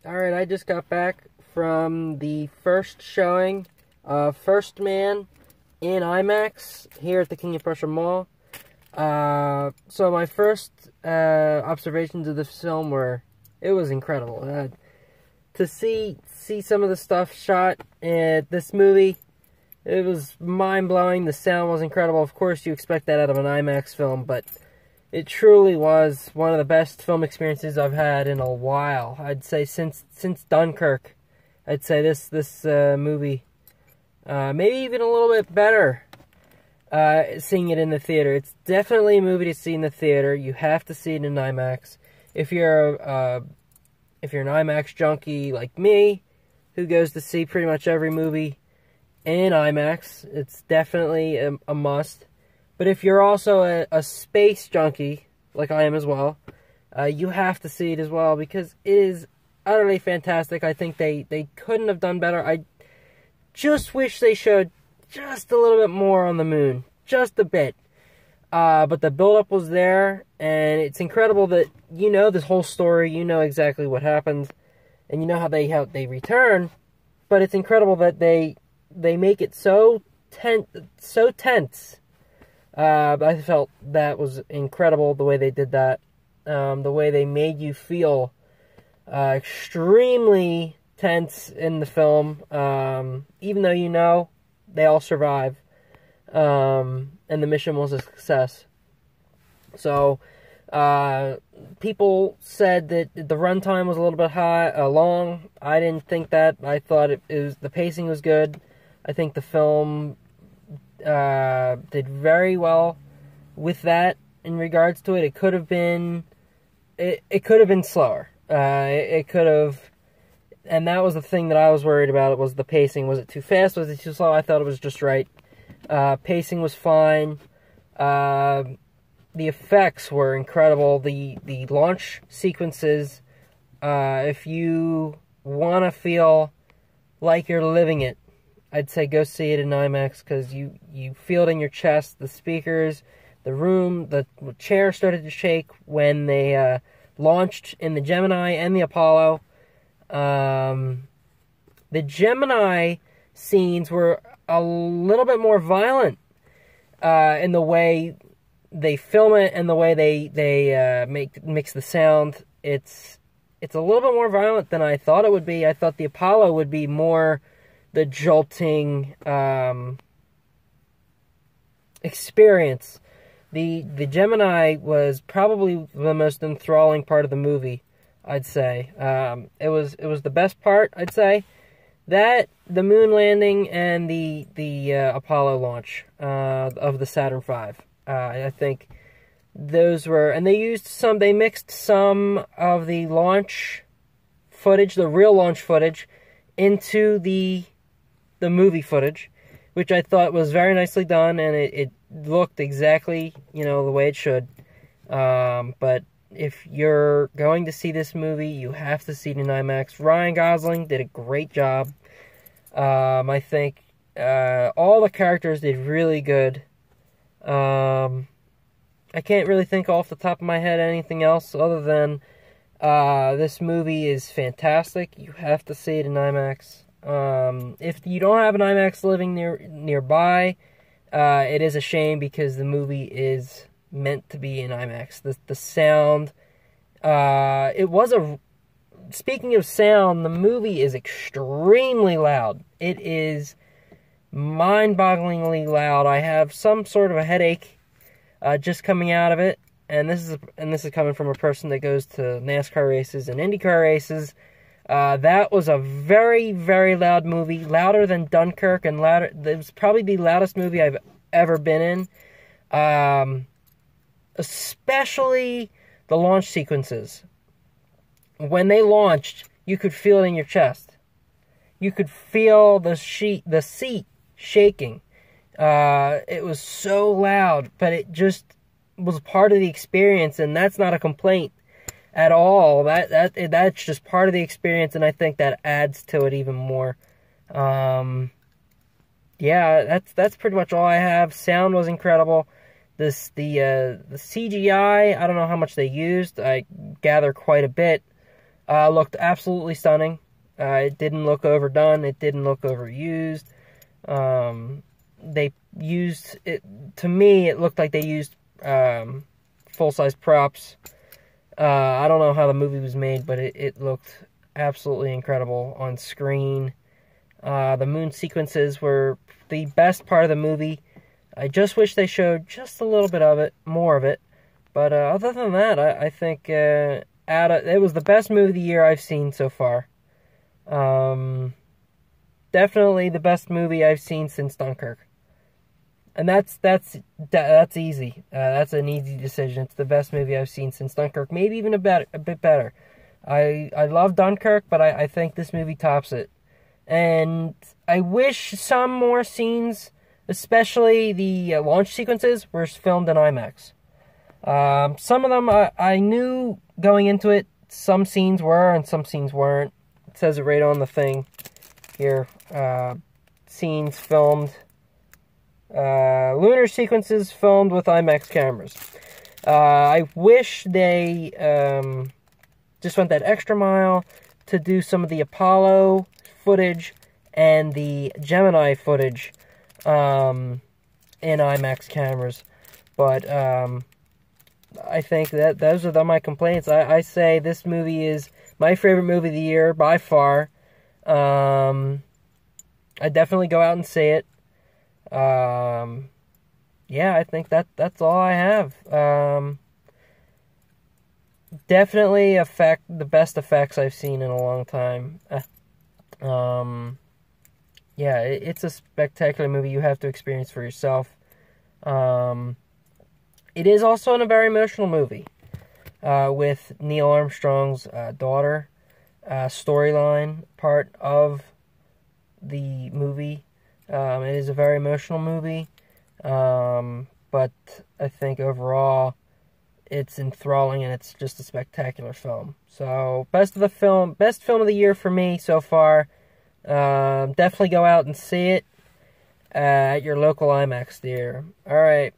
Alright, I just got back from the first showing of First Man in IMAX here at the King of Prussia Mall. So my first observations of the film were, it was incredible. To see some of the stuff shot in this movie, it was mind-blowing. The sound was incredible. Of course, you expect that out of an IMAX film, but it truly was one of the best film experiences I've had in a while. I'd say since Dunkirk. I'd say this movie, maybe even a little bit better, seeing it in the theater. It's definitely a movie to see in the theater. You have to see it in IMAX. If you're an IMAX junkie like me, who goes to see pretty much every movie in IMAX, it's definitely a must. But if you're also a space junkie, like I am as well, you have to see it as well, because it is utterly fantastic. I think they couldn't have done better. I just wish they showed just a little bit more on the moon. Just a bit. But the build-up was there, and it's incredible that you know this whole story, you know exactly what happens, and you know how they return, but it's incredible that they make it so tense. I felt that was incredible, the way they did that. The way they made you feel extremely tense in the film, even though you know they all survive, and the mission was a success. So, people said that the runtime was a little bit long. I didn't think that. I thought the pacing was good. I think the film did very well with that in regards to it. It could have been slower. It could have, and that was the thing that I was worried about. It was the pacing. Was it too fast? Was it too slow? I thought it was just right. Pacing was fine. The effects were incredible. The launch sequences, if you want to feel like you're living it, I'd say go see it in IMAX, because you feel it in your chest. The speakers, the room, the chair started to shake when they launched in the Gemini and the Apollo. The Gemini scenes were a little bit more violent in the way they film it and the way they mix the sound. It's a little bit more violent than I thought it would be. I thought the Apollo would be more the jolting experience. The Gemini was probably the most enthralling part of the movie, I'd say. It was the best part, I'd say. That, the moon landing, and the Apollo launch of the Saturn V. I think those were, and they mixed some of the launch footage, the real launch footage, into the movie footage, which I thought was very nicely done, and it looked exactly, the way it should. But if you're going to see this movie, you have to see it in IMAX. Ryan Gosling did a great job. I think all the characters did really good. I can't really think off the top of my head anything else other than this movie is fantastic. You have to see it in IMAX. If you don't have an IMAX living nearby, it is a shame, because the movie is meant to be in IMAX. The sound, speaking of sound, the movie is extremely loud. It is mind-bogglingly loud. I have some sort of a headache just coming out of it, and this is coming from a person that goes to NASCAR races and IndyCar races. That was a very, very loud movie, louder than Dunkirk, and louder. It was probably the loudest movie I've ever been in. Especially the launch sequences. When they launched, you could feel it in your chest. You could feel the seat shaking. It was so loud, but it just was part of the experience, and that's not a complaint at all. That's just part of the experience, and I think that adds to it even more. Yeah, that's pretty much all I have. Sound was incredible. The CGI, I don't know how much they used. I gather quite a bit. Looked absolutely stunning. It didn't look overdone. It didn't look overused. They used it. To me, it looked like they used full-size props. I don't know how the movie was made, but it looked absolutely incredible on screen. The moon sequences were the best part of the movie. I just wish they showed just a little bit of it, more of it. But other than that, I think it was the best movie of the year I've seen so far. Definitely the best movie I've seen since Dunkirk. And that's easy. That's an easy decision. It's the best movie I've seen since Dunkirk. Maybe even a bit better. I love Dunkirk, but I think this movie tops it. And I wish some more scenes, especially the launch sequences, were filmed in IMAX. Some of them I knew going into it. Some scenes were and some scenes weren't. It says it right on the thing here. Scenes filmed. Lunar sequences filmed with IMAX cameras. I wish they just went that extra mile to do some of the Apollo footage and the Gemini footage in IMAX cameras. But I think that those are my complaints. I say this movie is my favorite movie of the year by far. I definitely go out and see it. Yeah, I think that's all I have. Definitely the best effects I've seen in a long time. Yeah, it's a spectacular movie you have to experience for yourself. It is also a very emotional movie, with Neil Armstrong's daughter storyline part of the movie. It is a very emotional movie, but I think overall it's enthralling and it's just a spectacular film. So, best film of the year for me so far. Definitely go out and see it at your local IMAX theater. Alright.